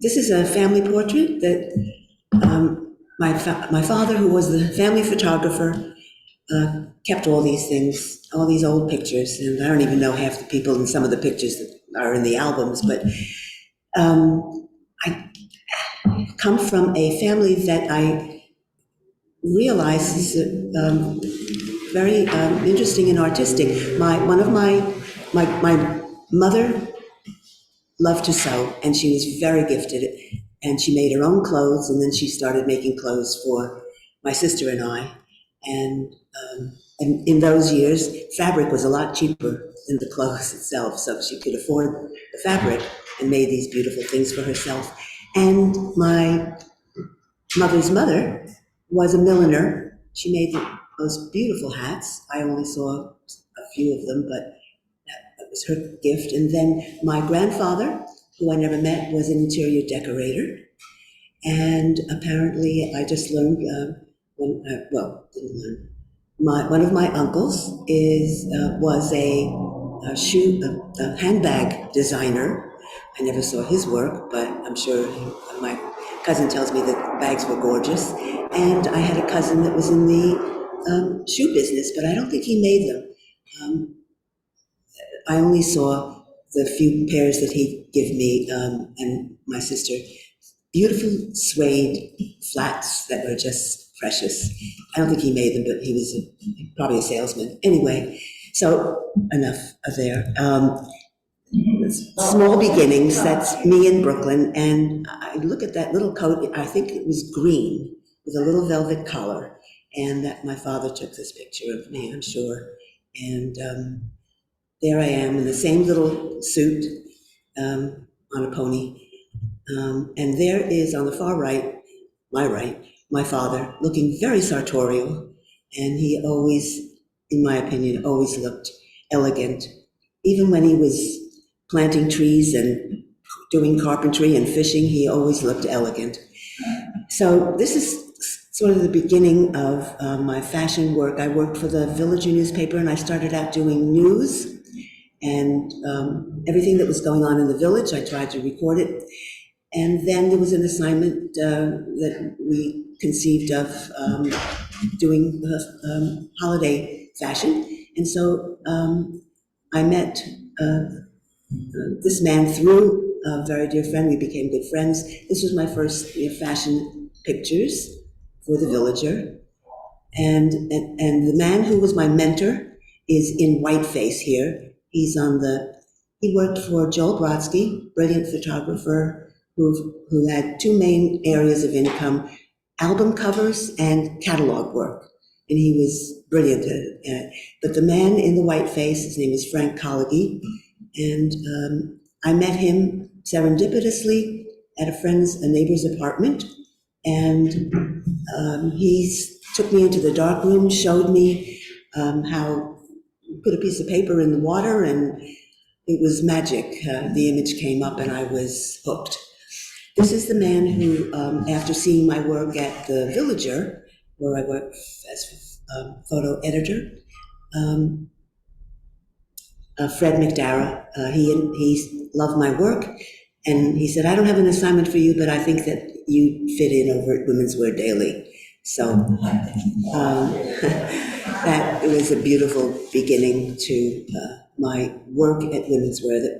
This is a family portrait that my father, who was the family photographer, kept all these things, all these old pictures, and I don't even know half the people in some of the pictures that are in the albums, but I come from a family that I realize is very interesting and artistic. My mother loved to sew, and she was very gifted, and she made her own clothes, and then she started making clothes for my sister and I. And in those years, fabric was a lot cheaper than the clothes itself, so she could afford the fabric and made these beautiful things for herself. And my mother's mother was a milliner. She made the most beautiful hats. I only saw a few of them, but that was her gift. And then my grandfather, who I never met, was an interior decorator. And apparently, I just learned didn't learn. One of my uncles was a handbag designer. I never saw his work, but I'm sure my cousin tells me that the bags were gorgeous. And I had a cousin that was in the shoe business, but I don't think he made them. I only saw the few pairs that he'd give me and my sister. Beautiful suede flats that were just precious. I don't think he made them, but he was probably a salesman. Anyway, so enough of there. Small beginnings, that's me in Brooklyn, and I look at that little coat, I think it was green, with a little velvet collar, and that my father took this picture of me, I'm sure. And there I am in the same little suit on a pony. And there is on the far right, my father, looking very sartorial, and he always, in my opinion, always looked elegant. Even when he was planting trees and doing carpentry and fishing, he always looked elegant. So this is sort of the beginning of my fashion work. I worked for the Villager newspaper, and I started out doing news, and everything that was going on in the village, I tried to record it. And then there was an assignment that we conceived of doing holiday fashion. And so I met this man through a very dear friend. We became good friends. This was my first Fashion pictures for the Villager. And the man who was my mentor is in whiteface here. He worked for Joel Brodsky, brilliant photographer, who had two main areas of income, album covers and catalog work. And he was brilliant at it. But the man in the white face, his name is Frank Collegy, and I met him serendipitously at a neighbor's apartment. And he took me into the dark room, showed me how you put a piece of paper in the water, and it was magic. The image came up and I was hooked. This is the man who, after seeing my work at the Villager, where I worked as photo editor, Fred McDara, he loved my work, and he said, I don't have an assignment for you, but I think that you fit in over at Women's Wear Daily. So that was a beautiful beginning to my work at Women's Wear,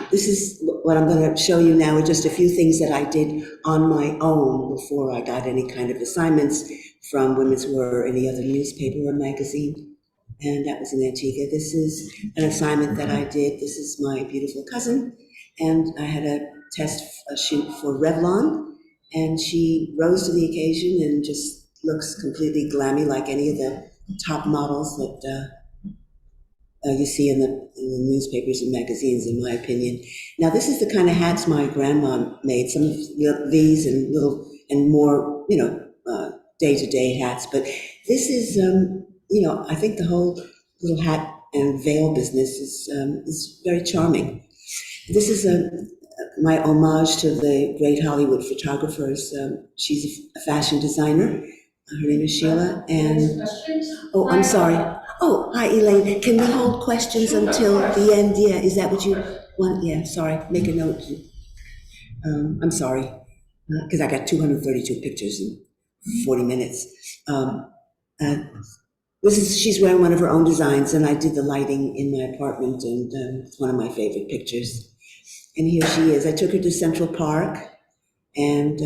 this is what I'm going to show you now, are just a few things that I did on my own before I got any kind of assignments from Women's Wear or any other newspaper or magazine. And that was in Antigua. This is an assignment that I did. This is my beautiful cousin. And I had a shoot for Revlon, and she rose to the occasion and just looks completely glammy like any of the top models that you see in the newspapers and magazines, in my opinion. Now, this is the kind of hats my grandma made, some of these and more, day-to-day hats. But this is, I think the whole little hat and veil business is very charming. This is my homage to the great Hollywood photographers. She's a fashion designer. Her name is Sheila. And, oh, I'm sorry. Oh, hi, Elaine. Can we hold questions until the end? Yeah, is that what you want? Yeah, sorry. Make a note. I'm sorry, because I got 232 pictures in 40 minutes. Um, uh, she's wearing one of her own designs, and I did the lighting in my apartment, and it's one of my favorite pictures. And here she is. I took her to Central Park, and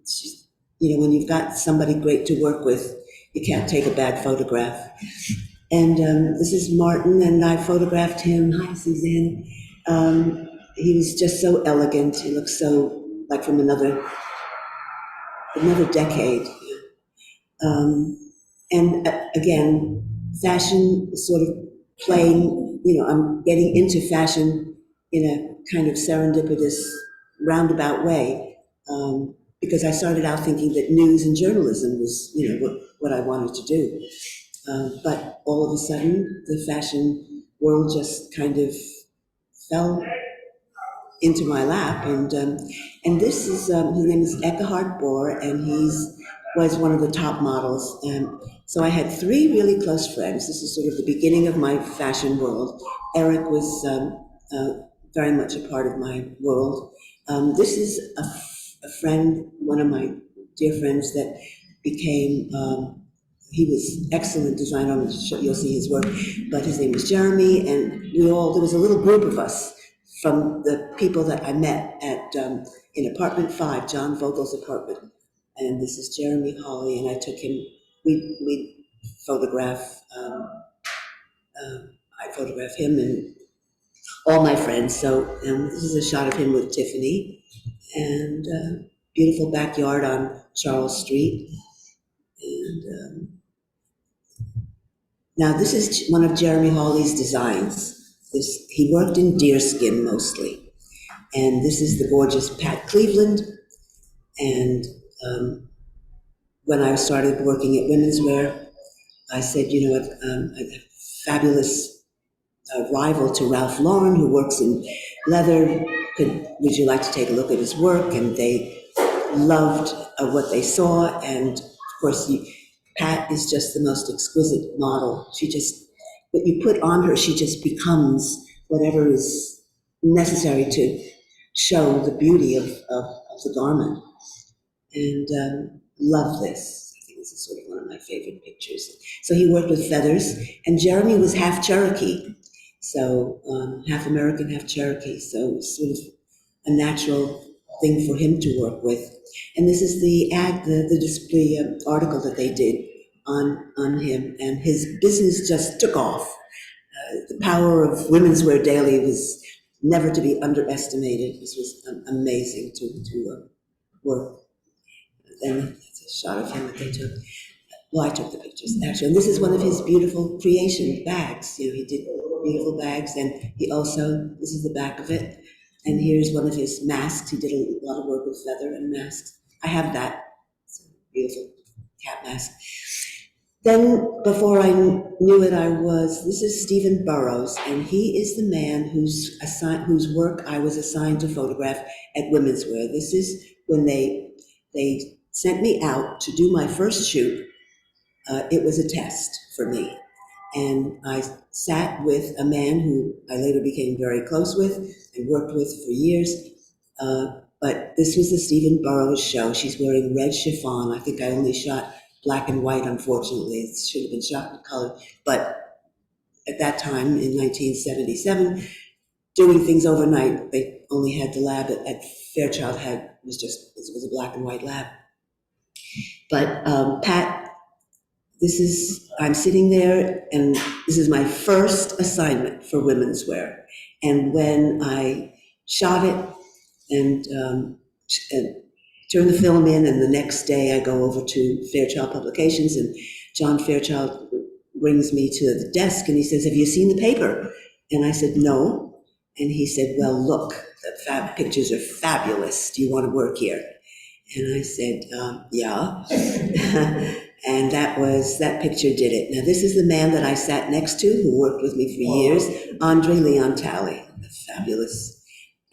she's, when you've got somebody great to work with, you can't take a bad photograph. And this is Martin, and I photographed him. Hi, Suzanne. He was just so elegant. He looked so like from another decade. Um, and again, fashion is sort of playing, I'm getting into fashion in a kind of serendipitous, roundabout way. Because I started out thinking that news and journalism was, what I wanted to do. But all of a sudden, the fashion world just kind of fell into my lap, and this is his name is Eckhard Bohr, and he's was one of the top models. And so I had three really close friends. This is sort of the beginning of my fashion world. Eric was very much a part of my world. This is a friend, one of my dear friends that became. He was excellent designer. You'll see his work, but his name was Jeremy, and there was a little group of us from the people that I met at in apartment 5, John Vogel's apartment. And this is Jeremy Hawley, and I took him. We photograph. I photograph him and all my friends. So this is a shot of him with Tiffany, and beautiful backyard on Charles Street. And now this is one of Jeremy Hawley's designs. He worked in deerskin mostly, and this is the gorgeous Pat Cleveland. And when I started working at Women's Wear, I said, a fabulous rival to Ralph Lauren, who works in leather. Would you like to take a look at his work? And they loved what they saw. And of course, Pat is just the most exquisite model. What you put on her, she just becomes whatever is necessary to show the beauty of the garment. And love this. I think this is sort of one of my favorite pictures. So he worked with feathers, and Jeremy was half Cherokee, so half American, half Cherokee. So it's sort of a natural thing for him to work with. And this is the article that they did on him, and his business just took off. The power of Women's Wear Daily was never to be underestimated. This was amazing to work. And it's a shot of him that they took. Well, I took the pictures, actually. And this is one of his beautiful creation bags. He did beautiful bags, and this is the back of it. And here's one of his masks. He did a lot of work with feather and masks. I have that. It's a beautiful cat mask. Then, before I knew it, this is Stephen Burrows, and he is the man whose work I was assigned to photograph at Women's Wear. This is when they sent me out to do my first shoot. It was a test for me. And I sat with a man who I later became very close with and worked with for years. But this was the Stephen Burrows show. She's wearing red chiffon. I think I only shot black and white, unfortunately. It should have been shot in color. But at that time, in 1977, doing things overnight, they only had the lab at Fairchild was a black and white lab. But Pat, I'm sitting there, and this is my first assignment for Women's Wear. And when I shot it and turned the film in, and the next day I go over to Fairchild Publications, and John Fairchild brings me to the desk, and he says, "Have you seen the paper?" And I said, "No." And he said, "Well, look, the pictures are fabulous. Do you want to work here?" And I said, "Yeah." And that picture did it. Now, this is the man that I sat next to, who worked with me for years, Andre Leon Talley, fabulous.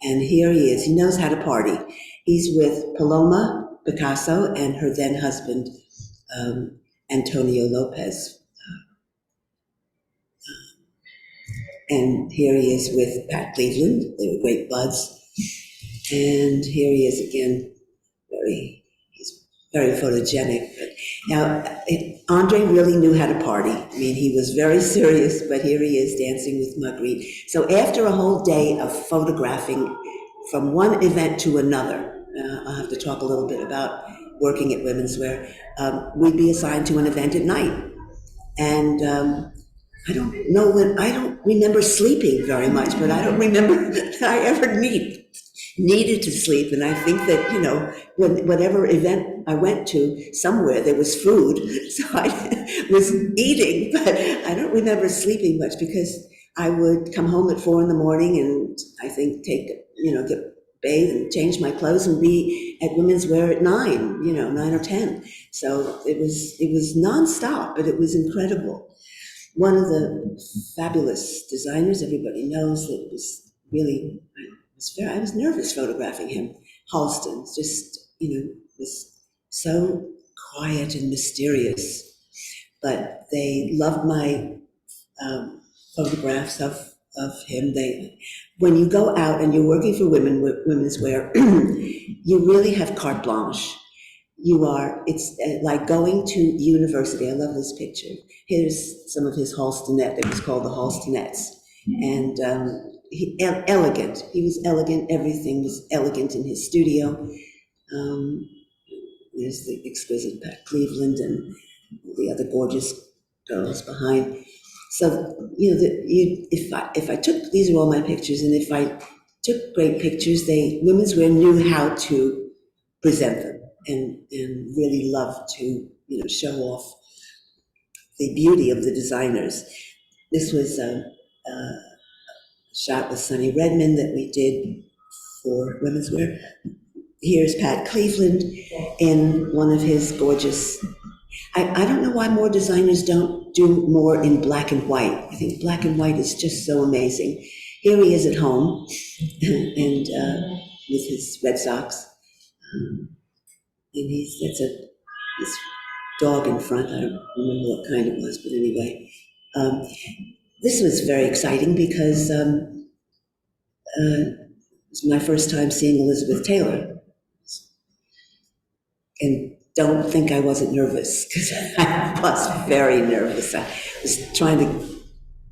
And here he is. He knows how to party. He's with Paloma Picasso and her then husband, Antonio Lopez. And here he is with Pat Cleveland. They were great buds. And here he is again, he's very photogenic. But now, Andre really knew how to party. I mean, he was very serious, but here he is dancing with Marguerite. So after a whole day of photographing from one event to another, I'll have to talk a little bit about working at Women's Wear, we'd be assigned to an event at night. And I don't remember sleeping very much, but I don't remember that I ever needed to sleep. And I think that, whatever event I went to, somewhere there was food. So I was eating, but I don't remember sleeping much because I would come home at 4 a.m. and I think get bathe and change my clothes and be at Women's Wear at 9 or 10. So it was nonstop, but it was incredible. One of the fabulous designers everybody knows that was really, I was nervous photographing him. Halston, was so quiet and mysterious, but they loved my photographs of him. When you go out and you're working for Women's Wear, you really have carte blanche. It's like going to university. I love this picture. Here's some of his Halstonette. It was called the Halstonettes. And elegant. He was elegant. Everything was elegant in his studio. There's the exquisite Pat Cleveland and the other gorgeous girls behind. So, if I took, these are all my pictures, and if I took great pictures, Women's Wear knew how to present them and really loved to, show off the beauty of the designers. This was a shot with Sonny Redmond that we did for Women's Wear. Here's Pat Cleveland in one of his gorgeous, I don't know why more designers don't do more in black and white. I think black and white is just so amazing. Here he is at home and with his Red Sox. And that's this dog in front. I don't remember what kind it was, but anyway. This was very exciting because it was my first time seeing Elizabeth Taylor. And don't think I wasn't nervous, because I was very nervous. I was trying to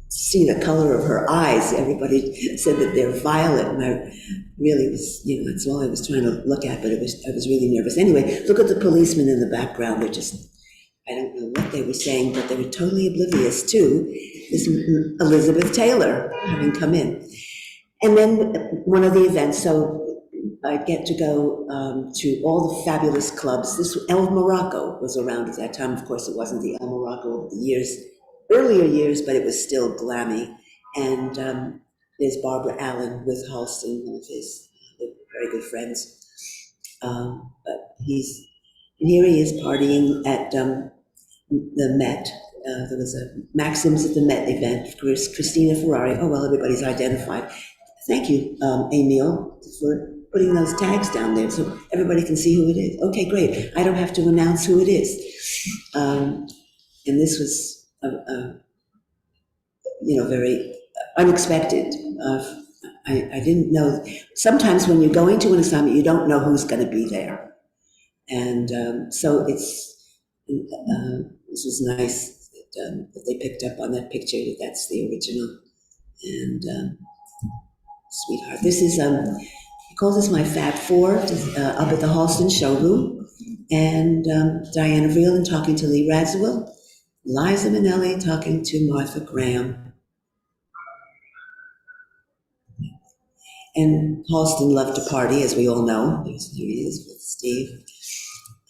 see the color of her eyes. Everybody said that they're violet, and I really was, that's all I was trying to look at, but I was really nervous. Anyway, look at the policemen in the background. They're just, I don't know what they were saying, but they were totally oblivious to this Elizabeth Taylor having come in. And then one of the events, so I get to go to all the fabulous clubs. This El Morocco was around at that time. Of course, it wasn't the El Morocco of the earlier years, but it was still glammy. And there's Barbara Allen with Halston, one of his very good friends. But here he is partying at the Met. There was a Maxim's at the Met event. Christina Ferrari. Oh, well, everybody's identified. Thank you, Emil, for putting those tags down there so everybody can see who it is. Okay, great. I don't have to announce who it is. And this was, very unexpected. I didn't know. Sometimes when you're going to an assignment, you don't know who's going to be there. And so this was nice that they picked up on that picture, that's the original. And sweetheart. This is, he calls this my Fab Four, up at the Halston showroom. And Diana Vreeland talking to Lee Radziwill, Liza Minnelli talking to Martha Graham. And Halston loved to party, as we all know. Here he is with Steve.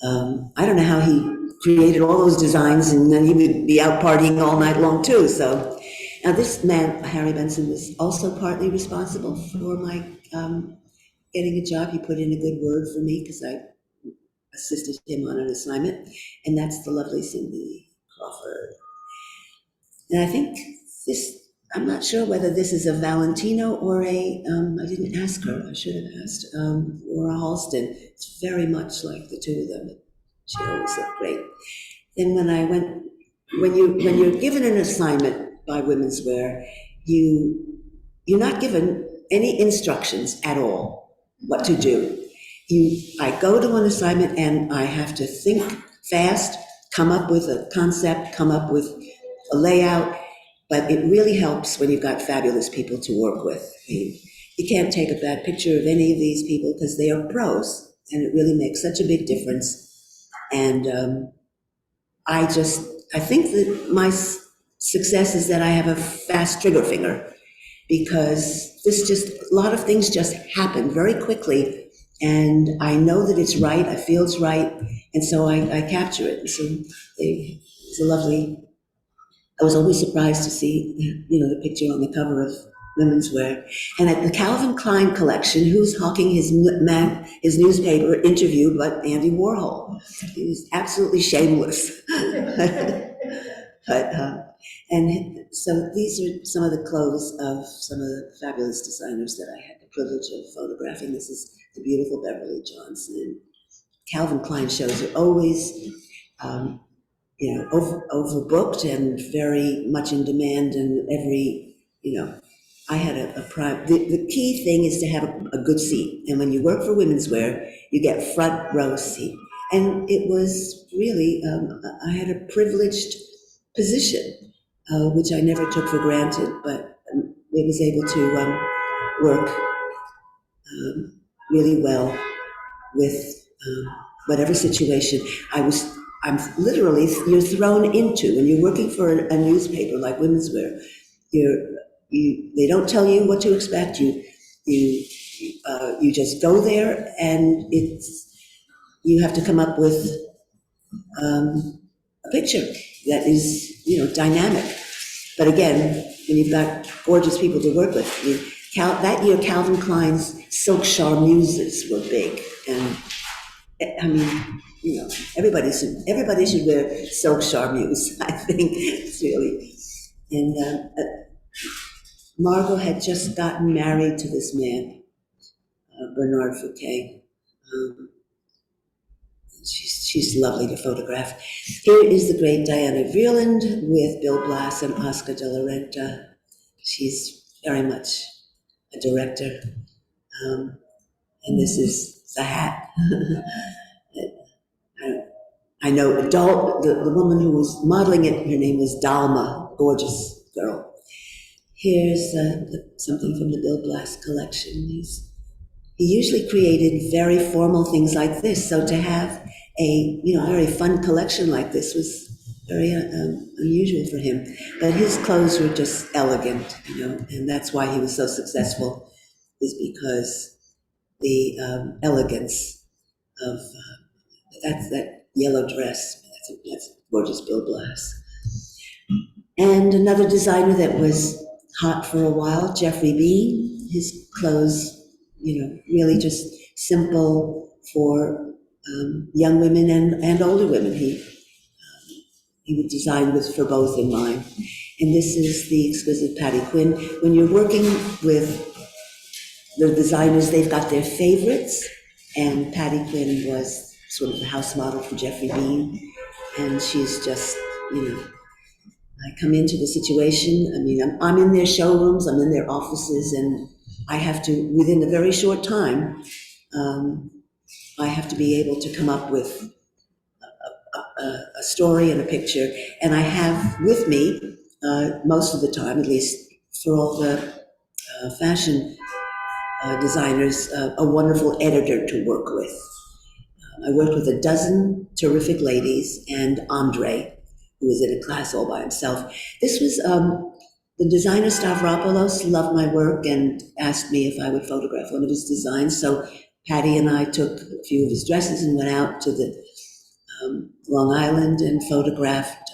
I don't know how he created all those designs, and then he would be out partying all night long too. So now this man, Harry Benson, was also partly responsible for my getting a job. He put in a good word for me because I assisted him on an assignment, and that's the lovely Cindy Crawford. And I think this, I'm not sure whether this is a Valentino or I didn't ask her, I should have asked, or a Halston. It's very much like the two of them. She always looked great. Then when you're given an assignment by Women's Wear, you're not given any instructions at all. what to do. I go to an assignment and I have to think fast, come up with a concept, come up with a layout, but it really helps when you've got fabulous people to work with. I mean, you can't take a bad picture of any of these people because they are pros, and it really makes such a big difference. And I think that my success is that I have a fast trigger finger, because a lot of things just happen very quickly, and I know that it's right, I feel it's right, and so I capture it. And so it's a lovely, I was always surprised to see, the picture on the cover of Women's Wear. And at the Calvin Klein collection, who's hawking his newspaper interview but Andy Warhol? He was absolutely shameless. But, and so these are some of the clothes of some of the fabulous designers that I had the privilege of photographing. This is the beautiful Beverly Johnson. Calvin Klein shows are always, overbooked and very much in demand, and I had a prime, the key thing is to have a good seat. And when you work for Women's Wear, you get front row seat. And it was really, I had a privileged position, which I never took for granted, but I was able to work really well with whatever situation I'm literally, you're thrown into. When you're working for a newspaper like Women's Wear, they don't tell you what to expect. You just go there, and you have to come up with a picture that is, dynamic. But again, when you've got gorgeous people to work with, that year Calvin Klein's silk charmeuses were big, and I mean, everybody should wear silk charmeuse. I think it's really. And Margot had just gotten married to this man, Bernard Fouquet. She's lovely to photograph. Here is the great Diana Vreeland with Bill Blass and Oscar de la Renta. She's very much a director. And this is the hat. I know the woman who was modeling it, her name was Dalma, gorgeous girl. Here's something from the Bill Blass collection. He usually created very formal things like this, so to have a very fun collection like this was very unusual for him. But his clothes were just elegant, and that's why he was so successful, is because the elegance of that yellow dress. That's gorgeous, Bill Blass. And another designer that was hot for a while, Jeffrey Bean. His clothes, really just simple for young women and older women. He would design for both in mind. And this is the exquisite Patty Quinn. When you're working with the designers, they've got their favorites, and Patty Quinn was sort of the house model for Jeffrey Bean, and she's just, I come into the situation, I'm in their showrooms, I'm in their offices, and I have to, within a very short time, I have to be able to come up with a story and a picture, and I have with me, most of the time, at least for all the fashion designers, a wonderful editor to work with. I worked with a dozen terrific ladies, and Andre, who was in a class all by himself. This was, the designer Stavropoulos loved my work and asked me if I would photograph one of his designs. So Patty and I took a few of his dresses and went out to the Long Island and photographed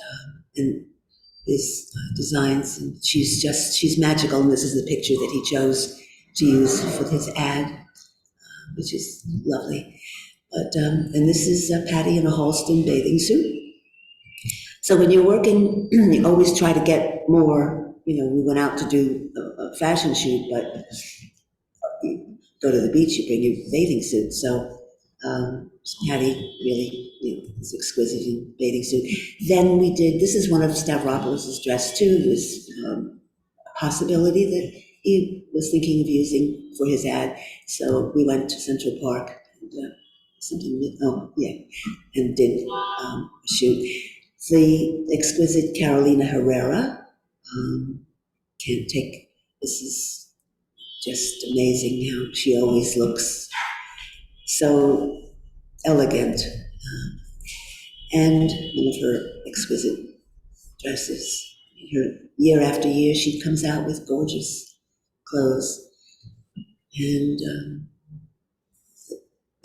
his designs. And she's magical, and this is the picture that he chose to use for his ad, which is lovely. But, and this is Patty in a Halston bathing suit. So when you're working, you always try to get more, we went out to do a fashion shoot, but you go to the beach, you bring your bathing suit. So Patty really, is exquisite in bathing suit. Then this is one of Stavropoulos' dress too. It was a possibility that he was thinking of using for his ad. So we went to Central Park and and did a shoot. The exquisite Carolina Herrera, can't take, this is just amazing how she always looks so elegant. And one of her exquisite dresses. Year after year, she comes out with gorgeous clothes. And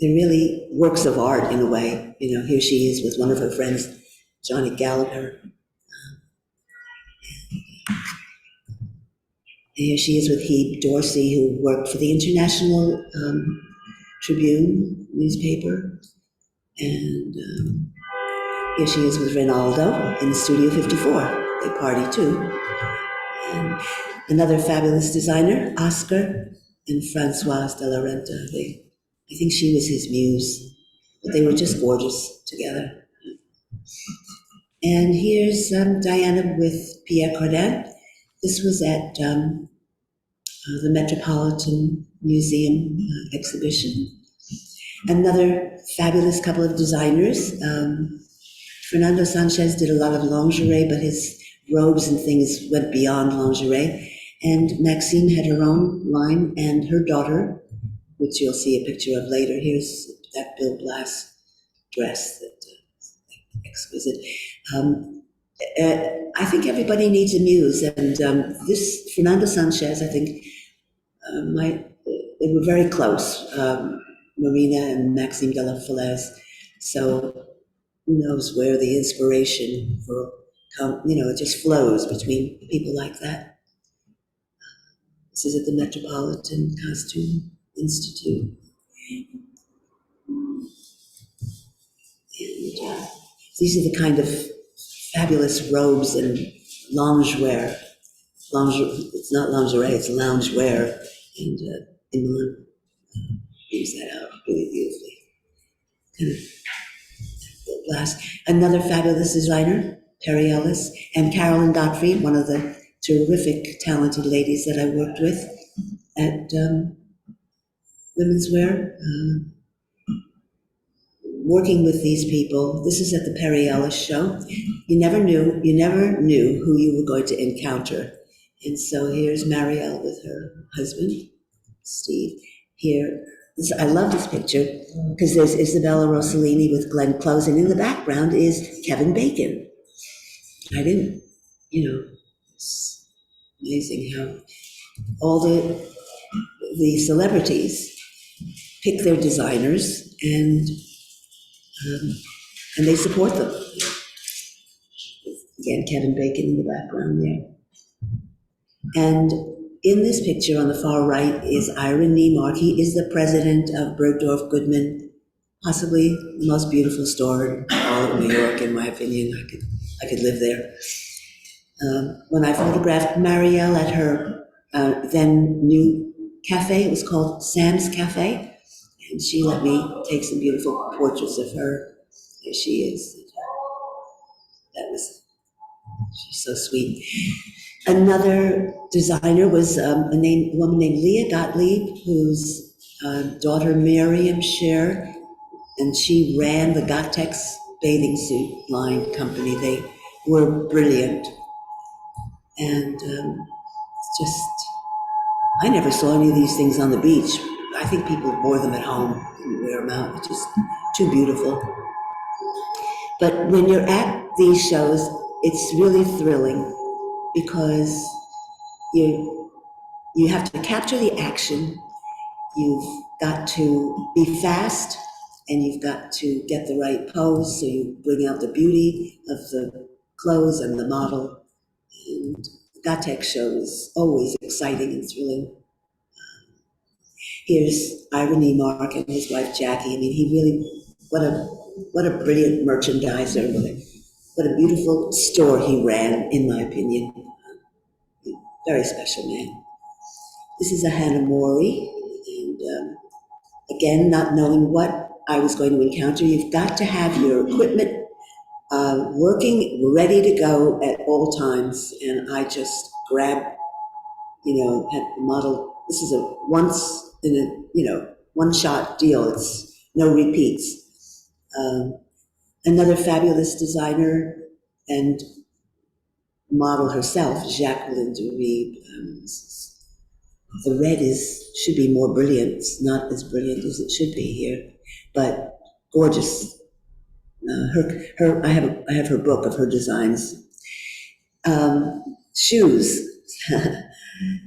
they're really works of art in a way. Here she is with one of her friends, Johnny Gallagher. Here she is with Hebe Dorsey, who worked for the International Tribune newspaper. And here she is with Ronaldo in Studio 54. They party too. And another fabulous designer, Oscar and Francoise de la Renta. I think she was his muse, but they were just gorgeous together. And here's Diana with Pierre Cardin. This was at the Metropolitan Museum exhibition. Another fabulous couple of designers. Fernando Sanchez did a lot of lingerie, but his robes and things went beyond lingerie. And Maxine had her own line, and her daughter, which you'll see a picture of later. Here's that Bill Blass dress, that exquisite. I think everybody needs a muse, and this Fernando Sanchez, I think, they were very close, Marina and Maxime de la Falaise. So who knows where the inspiration for, it just flows between people like that. This is at the Metropolitan Costume Institute. And these are the kind of fabulous robes and loungewear. It's not lingerie, it's loungewear. And Iman brings that out really beautifully. Kind of blast. Another fabulous designer, Perry Ellis, and Carolyn Godfrey, one of the terrific, talented ladies that I worked with at Women's Wear. Working with these people, this is at the Perry Ellis show. You never knew who you were going to encounter. And so here's Marielle with her husband, Steve. Here, I love this picture because there's Isabella Rossellini with Glenn Close, and in the background is Kevin Bacon. It's amazing how all the celebrities pick their designers and they support them. Again, Kevin Bacon in the background there. And in this picture on the far right is Ira Niemark. He is the president of Bergdorf Goodman, possibly the most beautiful store in all of New York, in my opinion. I could live there. When I photographed Marielle at her then new cafe, it was called Sam's Cafe, and she let me take some beautiful portraits of her. There she is. She's so sweet. Another designer was a woman named Leah Gottlieb, whose daughter Miriam Scher, and she ran the Gotex bathing suit line company. They were brilliant. And I never saw any of these things on the beach. I think people wore them at home and wear them out. It's just too beautiful. But when you're at these shows, it's really thrilling because you have to capture the action. You've got to be fast, and you've got to get the right pose so you bring out the beauty of the clothes and the model. And the Gotex show is always exciting and thrilling. Here's Ira Niemark and his wife Jackie. I mean, he really, what a brilliant merchandiser. What a beautiful store he ran, in my opinion. Very special man. This is a Hannah Mori, and again, not knowing what I was going to encounter, you've got to have your equipment working, ready to go at all times, and I just grabbed had the model. This is a once in a, one shot deal. It's no repeats. Another fabulous designer and model herself, Jacqueline Duribe. The red should be more brilliant. It's not as brilliant as it should be here, but gorgeous. I have her book of her designs. Shoes,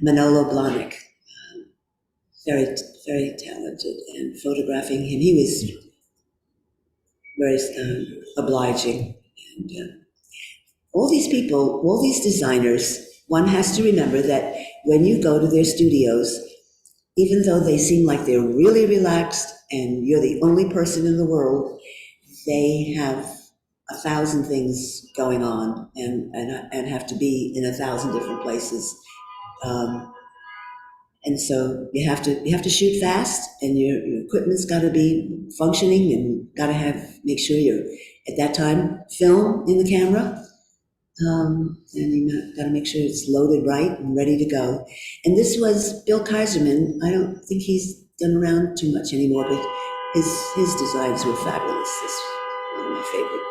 Manolo Blahnik, very, very talented, and photographing him, he was very obliging. And all these people, all these designers, one has to remember that when you go to their studios, even though they seem like they're really relaxed and you're the only person in the world, they have 1,000 things going on and have to be in 1,000 different places. And so you have to shoot fast, and your equipment's got to be functioning, and got to make sure you're at that time film in the camera, and you got to make sure it's loaded right and ready to go. And this was Bill Kaiserman. I don't think he's done around too much anymore, but his designs were fabulous. This is one of my favorite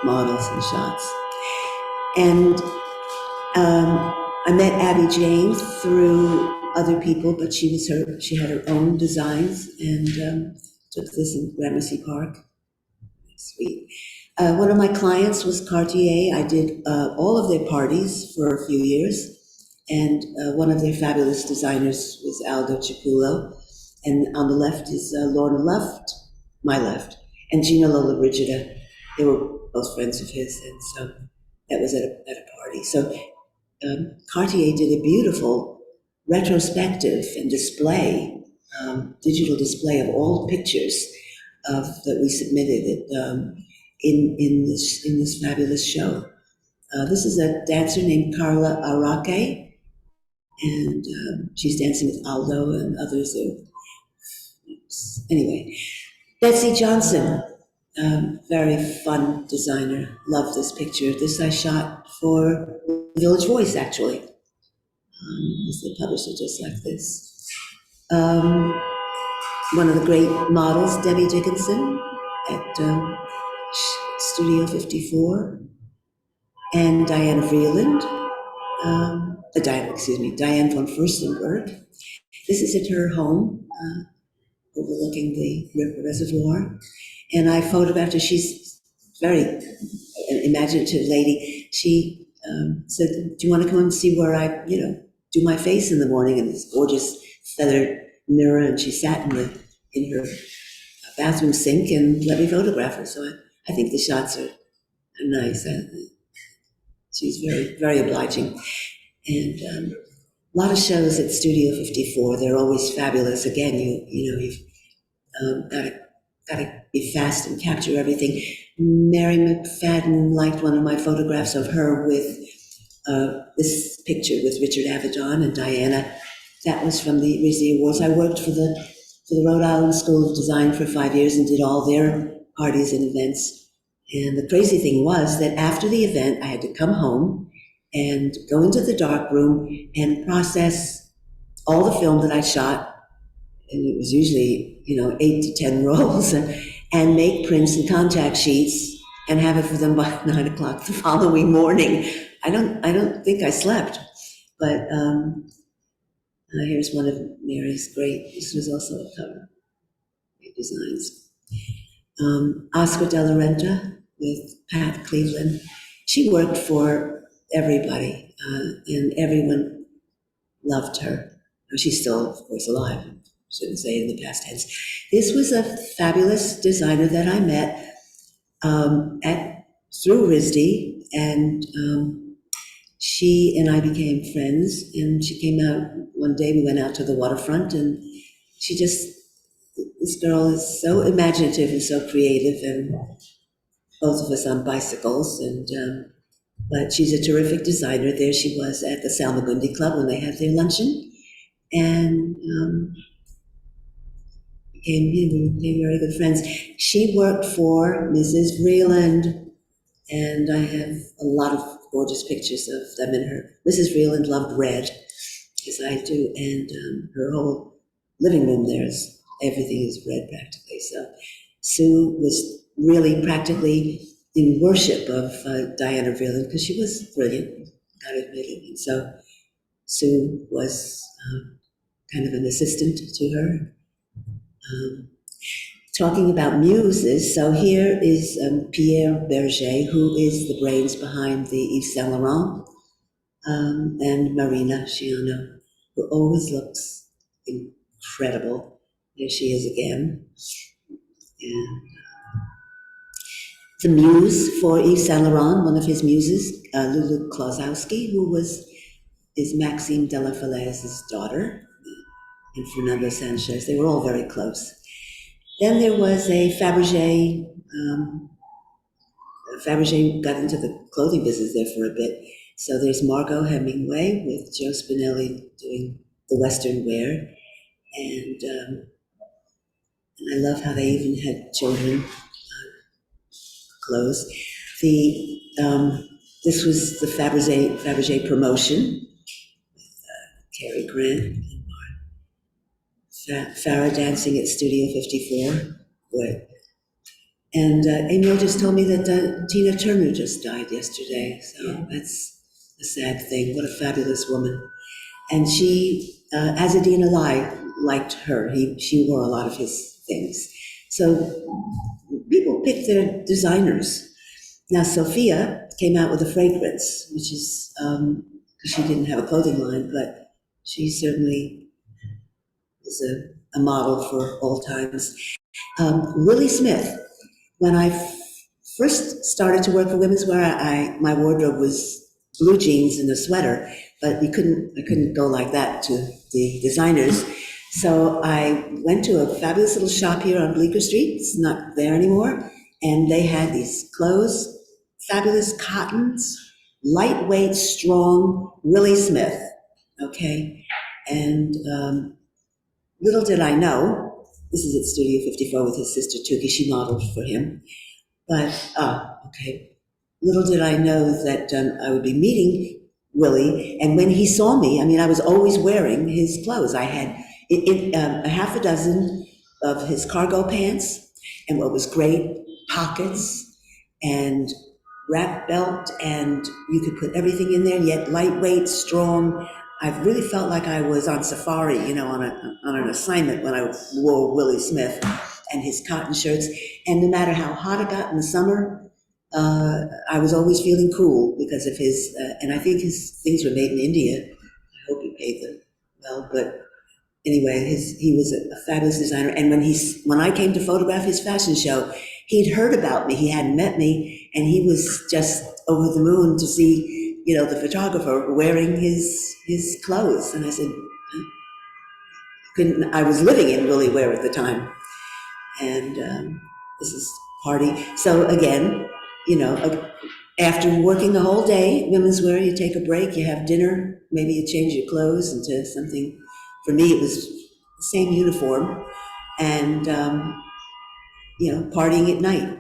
models and shots. And I met Abby Jane through other people, but she had her own designs, and took this in Gramercy Park. Sweet. One of my clients was Cartier. I did all of their parties for a few years, and one of their fabulous designers was Aldo Cipulo, and on the left is Lorna Luft, my left, and Gina Lollobrigida. They were both friends of his, and so that was at a party. So Cartier did a beautiful retrospective and display, digital display of all the pictures that we submitted in this fabulous show. This is a dancer named Carla Araque, and she's dancing with Aldo and others. Anyway, Betsy Johnson, very fun designer. Love this picture. This I shot for Village Voice, actually. As they published it just like this. One of the great models, Debbie Dickinson, at Studio 54, and Diane Vreeland, Diane von Furstenberg. This is at her home, overlooking the river reservoir, and I photographed her. She's very imaginative lady. She said, "Do you want to come and see where I, do my face in the morning?" And this gorgeous feathered mirror, and she sat in her bathroom sink and let me photograph her. So I think the shots are nice. She's very, very obliging. And a lot of shows at Studio 54, they're always fabulous. Again, you've got to be fast and capture everything. Mary McFadden liked one of my photographs of her with this picture with Richard Avedon and Diana. That was from the RISD Awards. I worked for the Rhode Island School of Design for 5 years and did all their parties and events. And the crazy thing was that after the event, I had to come home and go into the dark room and process all the film that I shot. And it was usually, 8 to 10 rolls, and make prints and contact sheets and have it for them by 9 o'clock the following morning. I don't think I slept, but here's one of Mary's this was also a cover, great designs. Oscar de la Renta with Pat Cleveland. She worked for everybody, and everyone loved her. She's still, of course, alive. Shouldn't say it in the past tense. This was a fabulous designer that I met through RISD, and she and I became friends. And she came out one day. We went out to the waterfront, and this girl is so imaginative and so creative, and both of us on bicycles. And but she's a terrific designer. There she was at the Salmagundi Club when they had their luncheon, and became very good friends. She worked for Mrs. Vreeland, and I have a lot of gorgeous pictures of them in her. Mrs. Vreeland loved red, as I do, and her whole living room there's everything is red practically. So Sue was really practically in worship of Diana Vreeland because she was brilliant, gotta admit it. And so Sue was kind of an assistant to her. Um, Talking about muses, so here is Pierre Berger, who is the brains behind the Yves Saint Laurent, and Marina Sciano, who always looks incredible. There she is again. And the muse for Yves Saint Laurent, one of his muses, Lulu Klosowski, is Maxime de la Falaise's daughter, and Fernando Sanchez. They were all very close. Then there was a Fabergé. Fabergé got into the clothing business there for a bit. So there's Margot Hemingway with Joe Spinelli doing the Western wear. And I love how they even had children clothes. This was the Fabergé promotion. Cary Grant and Farrah dancing at Studio 54. And Emil just told me that Tina Turner just died yesterday. So that's a sad thing. What a fabulous woman. And she, Azadine Alai, liked her. She wore a lot of his things. So people pick their designers. Now, Sophia came out with a fragrance, which is, because she didn't have a clothing line, but she certainly is a model for all times. Willie Smith, when I first started to work for women's wear, my wardrobe was blue jeans and a sweater, but I couldn't go like that to the designers. So I went to a fabulous little shop here on Bleecker Street. It's not there anymore. And they had these clothes, fabulous cottons, lightweight, strong, Willie Smith, okay? And little did I know, this is at Studio 54 with his sister Tuki, she modeled for him. But, okay, little did I know that I would be meeting Willie, and when he saw me, I mean, I was always wearing his clothes. I had a half a dozen of his cargo pants, and what was great, pockets, and wrap belt, and you could put everything in there, yet lightweight, strong. I really felt like I was on safari, on an assignment when I wore Willie Smith and his cotton shirts. And no matter how hot it got in the summer, I was always feeling cool because of his, and I think his things were made in India. I hope he paid them well, but anyway, he was a fabulous designer. And when I came to photograph his fashion show, he'd heard about me. He hadn't met me, and he was just over the moon to see, the photographer wearing his clothes. And I said, I was living in Willie Wear at the time, and this is party. So again, after working the whole day, women's wear, you take a break, you have dinner, maybe you change your clothes into something. For me, it was the same uniform, and partying at night.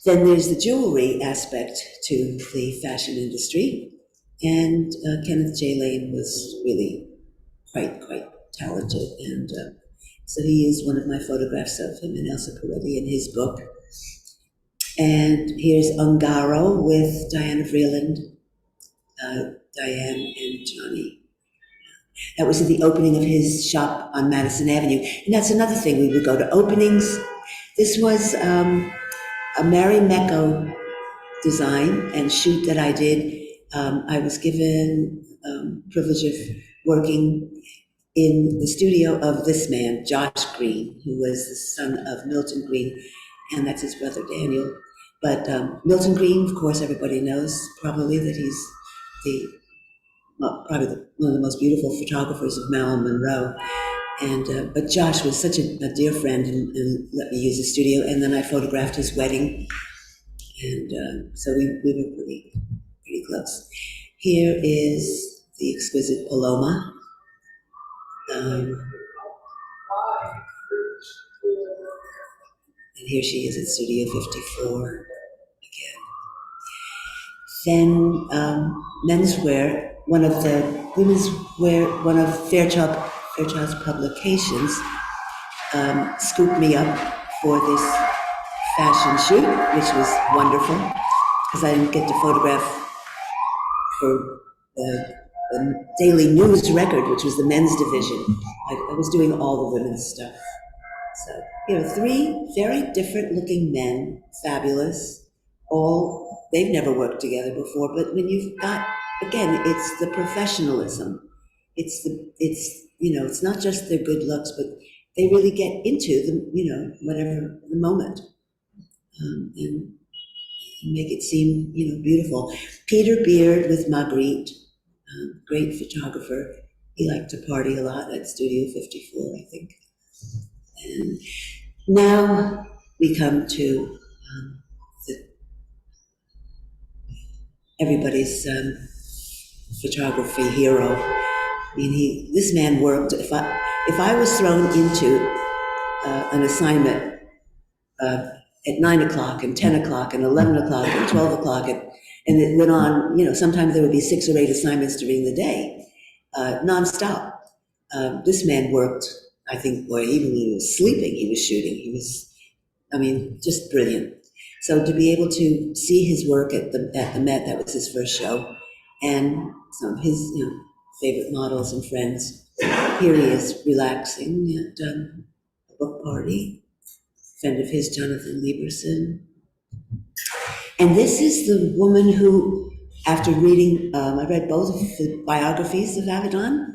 Then there's the jewelry aspect to the fashion industry, and Kenneth J. Lane was really quite talented, and so he used one of my photographs of him and Elsa Peretti in his book. And here's Ungaro with Diana Vreeland, Diane and Johnny. That was at the opening of his shop on Madison Avenue. And that's another thing, we would go to openings. This was a Mary Mecco design and shoot that I did. I was given privilege of working in the studio of this man, Josh Green, who was the son of Milton Green, and that's his brother Daniel. But Milton Green, of course, everybody knows probably that he's probably one of the most beautiful photographers of Marilyn Monroe. And but Josh was such a dear friend and let me use the studio. And then I photographed his wedding, and so we were pretty close. Here is the exquisite Paloma. And here she is at Studio 54 again. Then menswear, one of the women's wear, one of Fairchild's publications, scooped me up for this fashion shoot, which was wonderful because I didn't get to photograph for the Daily News Record, which was the men's division. I was doing all the women's stuff. So, three very different looking men, fabulous, all, they've never worked together before, but when you've got, again, it's the professionalism. It's not just their good looks, but they really get into the, whatever the moment, and make it seem, beautiful. Peter Beard with Marguerite, great photographer. He liked to party a lot at Studio 54, I think. And now we come to everybody's photography hero. I mean, this man worked. If I was thrown into an assignment at 9 o'clock and 10 o'clock and 11 o'clock and 12 o'clock, and it went on, sometimes there would be 6 or 8 assignments during the day, nonstop. This man worked, I think, boy, even when he was sleeping, he was shooting. He was, just brilliant. So to be able to see his work at the Met, that was his first show, and some of his favorite models and friends. Here he is relaxing at a book party. Friend of his, Jonathan Lieberson. And this is the woman who, after reading, I read both of the biographies of Avedon.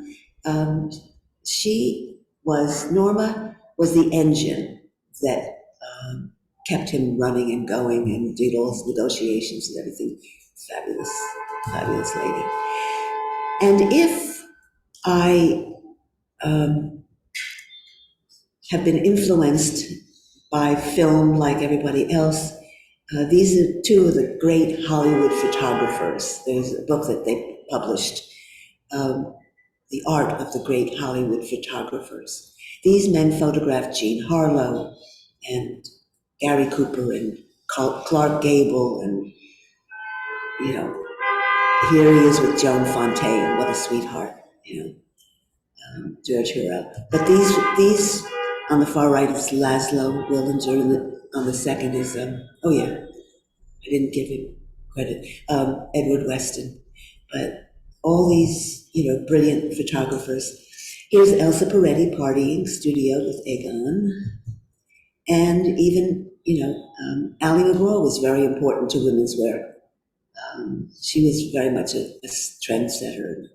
Norma was the engine that kept him running and going and did all his negotiations and everything. Fabulous, fabulous lady. And if I have been influenced by film like everybody else, these are two of the great Hollywood photographers. There's a book that they published, The Art of the Great Hollywood Photographers. These men photographed Jean Harlow and Gary Cooper and Clark Gable, and here he is with Joan Fontaine. What a sweetheart, George Hurrell. But these on the far right is Laszlo Willinger, and on the second is I didn't give him credit, Edward Weston. But all these brilliant photographers. Here's Elsa Peretti partying, studio with Egon. And even, Ali McGraw was very important to women's wear. She was very much a trendsetter, and a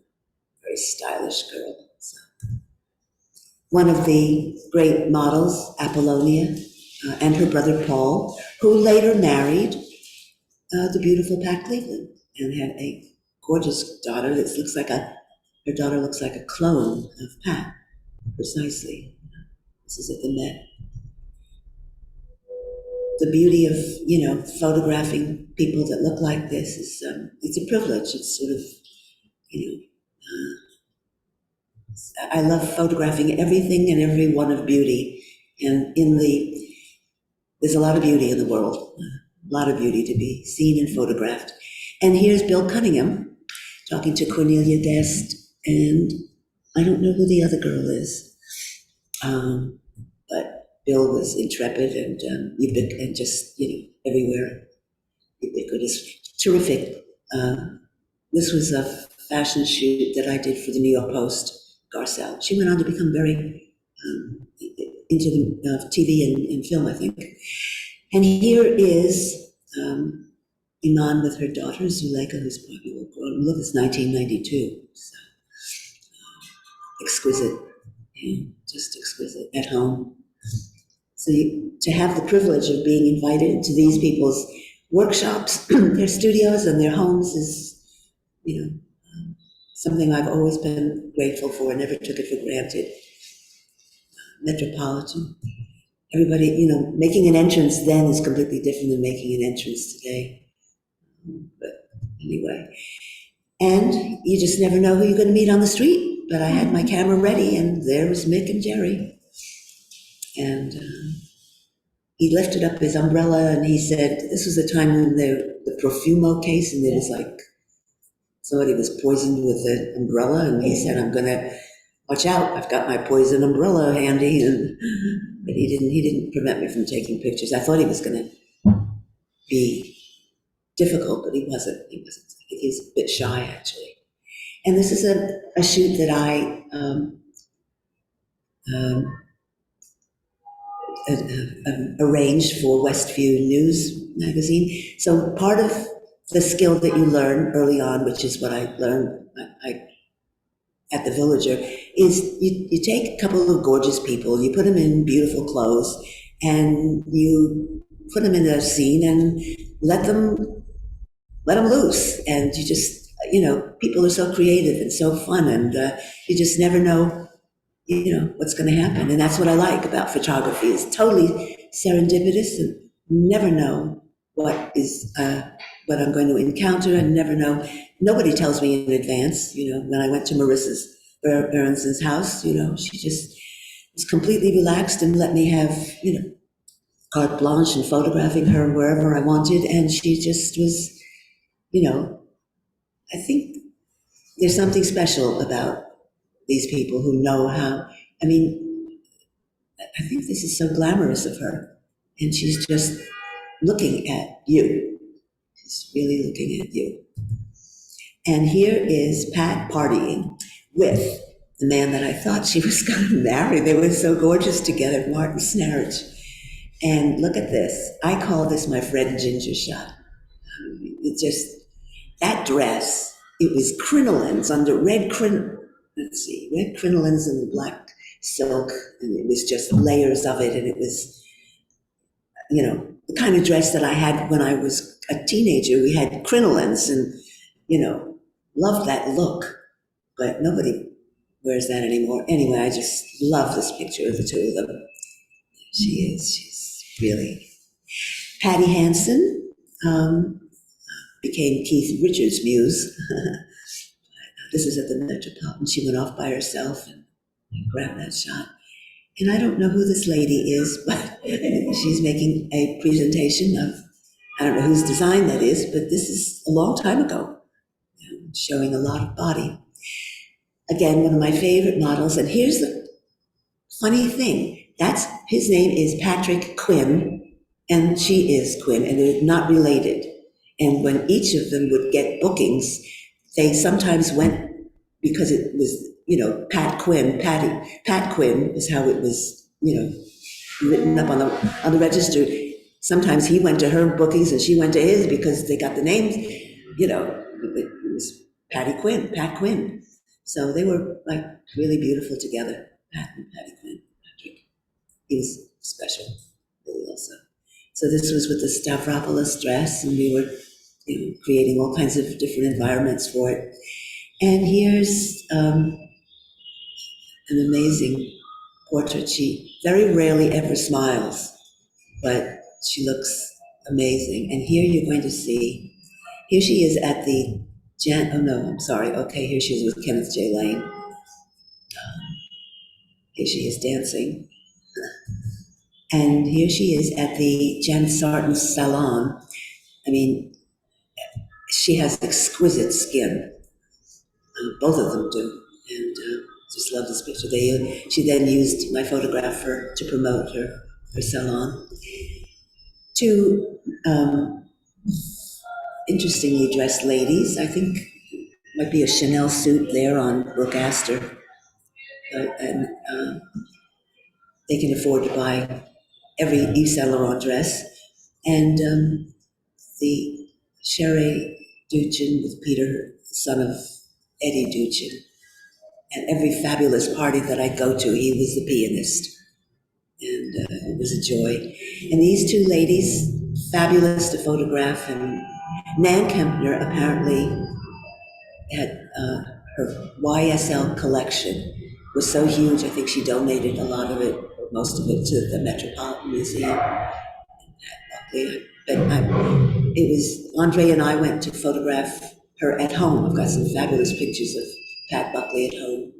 very stylish girl. So. One of the great models, Apollonia, and her brother Paul, who later married the beautiful Pat Cleveland and had a gorgeous daughter that her daughter looks like a clone of Pat, precisely. This is at the Met. The beauty of, photographing people that look like this is, it's a privilege. It's sort of, I love photographing everything and everyone of beauty. And there's a lot of beauty in the world, a lot of beauty to be seen and photographed. And here's Bill Cunningham talking to Cornelia Dest, and I don't know who the other girl is, but Bill was intrepid and just, everywhere, ubiquitous, terrific. This was a fashion shoot that I did for the New York Post, Garcelle. She went on to become very into the TV and film, I think. And here is Iman with her daughter, Zuleika, who's probably grown. Look, it's 1992. So, exquisite, just exquisite, at home. So to have the privilege of being invited into these people's workshops, their studios and their homes is, something I've always been grateful for. I never took it for granted. Metropolitan. Everybody, making an entrance then is completely different than making an entrance today. But anyway. And you just never know who you're going to meet on the street. But I had my camera ready, and there was Mick and Jerry. And he lifted up his umbrella and he said, this was the time when the Profumo case, and it is like, it's thought he was poisoned with an umbrella, and he said, "I'm gonna watch out. I've got my poison umbrella handy." And but he didn't prevent me from taking pictures. I thought he was gonna be difficult, but he wasn't. He wasn't. He's a bit shy, actually. And this is a shoot that I um, arranged for Westview News magazine. So part of the skill that you learn early on, which is what I learned at the Villager, is you take a couple of gorgeous people, you put them in beautiful clothes, and you put them in a scene and let them loose. And you just, people are so creative and so fun, and you just never know, what's going to happen. And that's what I like about photography. It's totally serendipitous, and never know what I'm going to encounter. I never know. Nobody tells me in advance. When I went to Marissa's Berenson's house, she just was completely relaxed and let me have, carte blanche and photographing her wherever I wanted. And she just was, I think there's something special about these people who know how. I mean, I think this is so glamorous of her. And she's just looking at you. She's really looking at you. And here is Pat partying with the man that I thought she was going to marry. They were so gorgeous together, Martin Snarich. And look at this. I call this my Fred Ginger shot. It just, that dress, it was crinolines under red crinolines and black silk. And it was just layers of it. And it was, the kind of dress that I had when I was a teenager. We had crinolines and, loved that look, but nobody wears that anymore. Anyway, I just love this picture of the two of them. She's really. Patty Hansen became Keith Richards' muse. This is at the Metropolitan. She went off by herself and grabbed that shot. And I don't know who this lady is, but she's making a presentation of, I don't know whose design that is, but this is a long time ago, showing a lot of body. Again, one of my favorite models. And here's the funny thing. His name is Patrick Quinn, and she is Quinn, and they're not related. And when each of them would get bookings, they sometimes went, because it was, Pat Quinn is how it was, written up on the register. Sometimes he went to her bookings and she went to his because they got the names, it was Pat Quinn. So they were like really beautiful together, Pat and Patty Quinn, Patrick. He was special, really also. So this was with the Stavropoulos dress, and we were creating all kinds of different environments for it. And here's an amazing portrait. She very rarely ever smiles, but she looks amazing. And here you're going to see, here she is at the here she is with Kenneth J. Lane. Here she is dancing. And here she is at the Janet Sarton salon. I mean, she has exquisite skin. Both of them do. And just love this picture. She then used my photograph to promote her salon. Two interestingly dressed ladies. I think might be a Chanel suit there on Brooke Astor. And they can afford to buy every Yves Saint Laurent dress. And the Sherry Duchin with Peter, son of Eddie Duchin. And every fabulous party that I go to, he was the pianist. And it was a joy. And these two ladies, fabulous to photograph. And Nan Kempner apparently had her YSL collection was so huge. I think she donated a lot of it, most of it, to the Metropolitan Museum. But it was, Andre and I went to photograph her at home. I've got some fabulous pictures of Pat Buckley at home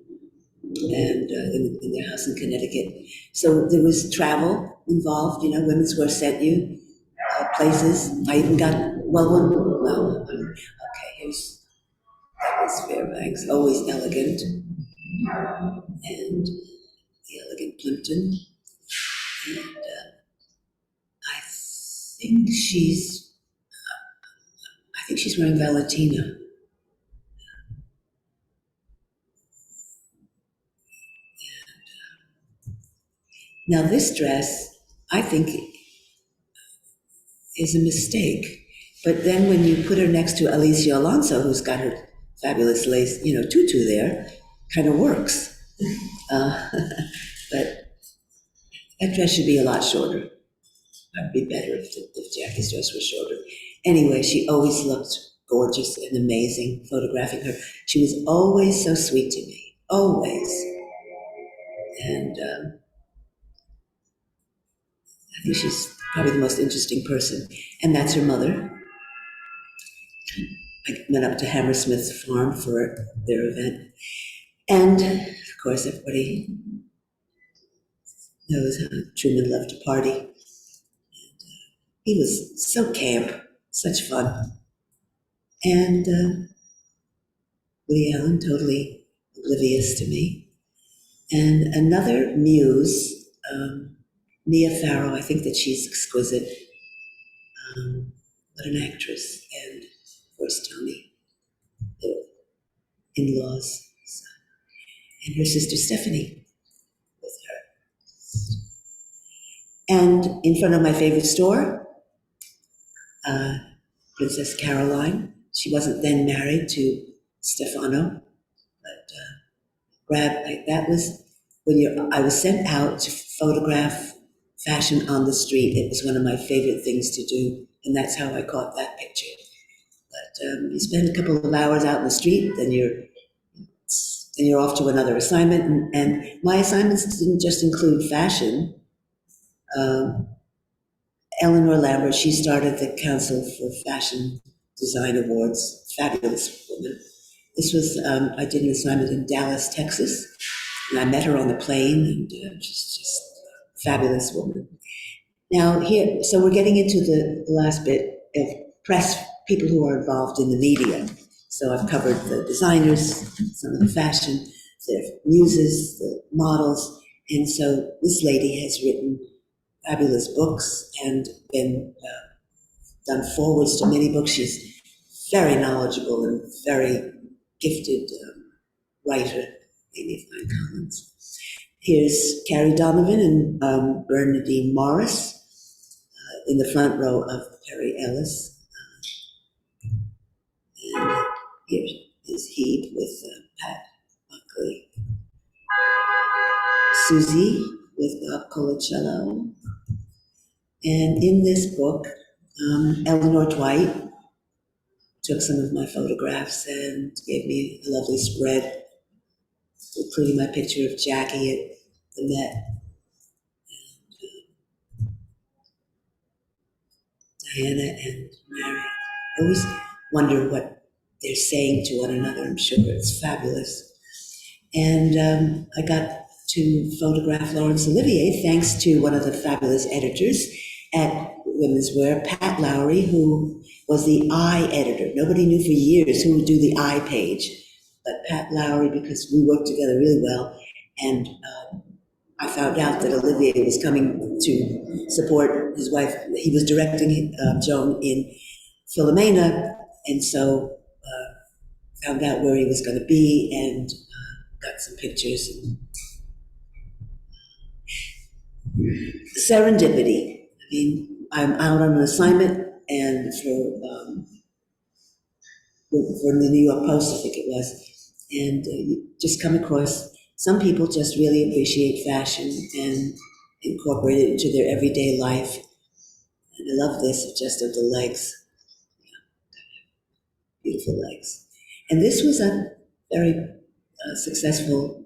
and in their house in Connecticut. So there was travel involved, Women's Wear sent you places. I even got, okay, here's Miss Fairbanks, always elegant, and the elegant Plimpton. And I think she's, I think she's wearing Valentino. Now this dress, I think, is a mistake. But then when you put her next to Alicia Alonso, who's got her fabulous lace, tutu there, kind of works. But that dress should be a lot shorter. It'd be better if Jackie's dress was shorter. Anyway, she always looked gorgeous and amazing, photographing her. She was always so sweet to me, always. And I think she's probably the most interesting person. And that's her mother. I went up to Hammersmith Farm for their event. And of course, everybody knows how Truman loved to party. And he was so camp, such fun. And Woody Allen, totally oblivious to me. And another muse, Mia Farrow, I think that she's exquisite. What an actress. And of course, Tony, the in-laws. So. And her sister Stephanie with her. And in front of my favorite store, Princess Caroline. She wasn't then married to Stefano, but that was when I was sent out to photograph fashion on the street. It was one of my favorite things to do, and that's how I caught that picture. But you spend a couple of hours out in the street, then you're off to another assignment, and my assignments didn't just include fashion. Eleanor Lambert, she started the Council for Fashion Design Awards, fabulous woman. This was, I did an assignment in Dallas, Texas, and I met her on the plane, and she's just a fabulous woman. Now here, so we're getting into the last bit of press, people who are involved in the media. So I've covered the designers, some of the fashion, the muses, the models, and so this lady has written fabulous books and been done forwards to many books. She's very knowledgeable and very gifted writer, Amy Fine Collins. Here's Carrie Donovan and Bernadine Morris in the front row of Perry Ellis. And here is Heap with Pat Buckley. Susie with Bob Colacello. And in this book, Eleanor Dwight took some of my photographs and gave me a lovely spread, including my picture of Jackie at the Met. And Diana and Mary. I always wonder what they're saying to one another. I'm sure it's fabulous. And I got to photograph Laurence Olivier thanks to one of the fabulous editors at Women's Wear, Pat Lowry, who was the eye editor. Nobody knew for years who would do the eye page, but Pat Lowry, because we worked together really well, and I found out that Olivier was coming to support his wife. He was directing Joan in Philomena, and so found out where he was going to be and got some pictures. Serendipity. I mean, I'm out on an assignment, and for the New York Post, I think it was, and you just come across some people just really appreciate fashion and incorporate it into their everyday life. And I love this, just of the legs, beautiful legs. And this was a very successful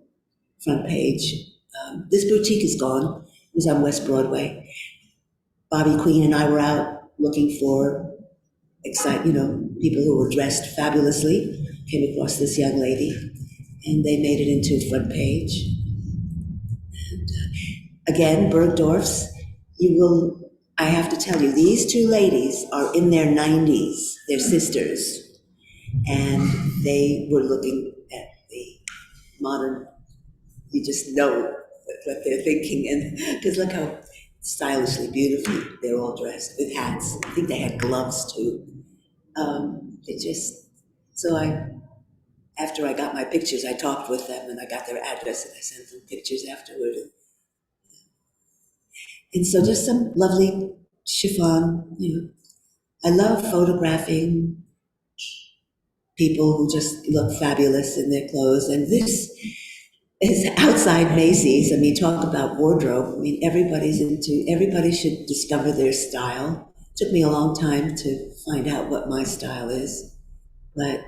front page. This boutique is gone. It was on West Broadway. Bobby Queen and I were out looking for people who were dressed fabulously. Came across this young lady, and they made it into front page. And again, Bergdorf's. I have to tell you, these two ladies are in their 90s. They're sisters. and they were looking at the modern, you just know what they're thinking, and because look how stylishly, beautifully they're all dressed with hats. I think they had gloves too. It just, so after I got my pictures, I talked with them and I got their address and I sent them pictures afterward. And so just some lovely chiffon, I love photographing people who just look fabulous in their clothes. And this is outside Macy's. I mean, talk about wardrobe. I mean, everybody should discover their style. It took me a long time to find out what my style is, but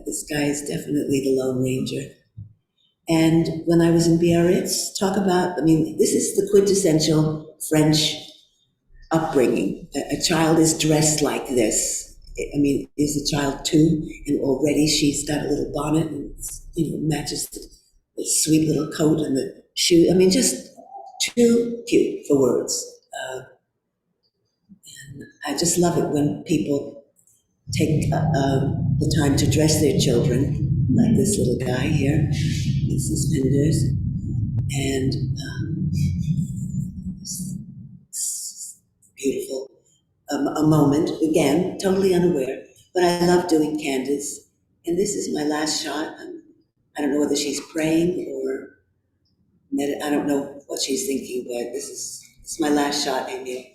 this guy is definitely the Lone Ranger. And when I was in Biarritz, talk about, I mean, this is the quintessential French upbringing. A child is dressed like this. I mean, is a child two, and already she's got a little bonnet and matches the sweet little coat and the shoe. I mean, just too cute for words. And I just love it when people take the time to dress their children, like this little guy here, with suspenders, and beautiful. A moment, again, totally unaware, but I love doing candids. And this is my last shot. I don't know whether she's praying or I don't know what she's thinking, but this is my last shot, Emil.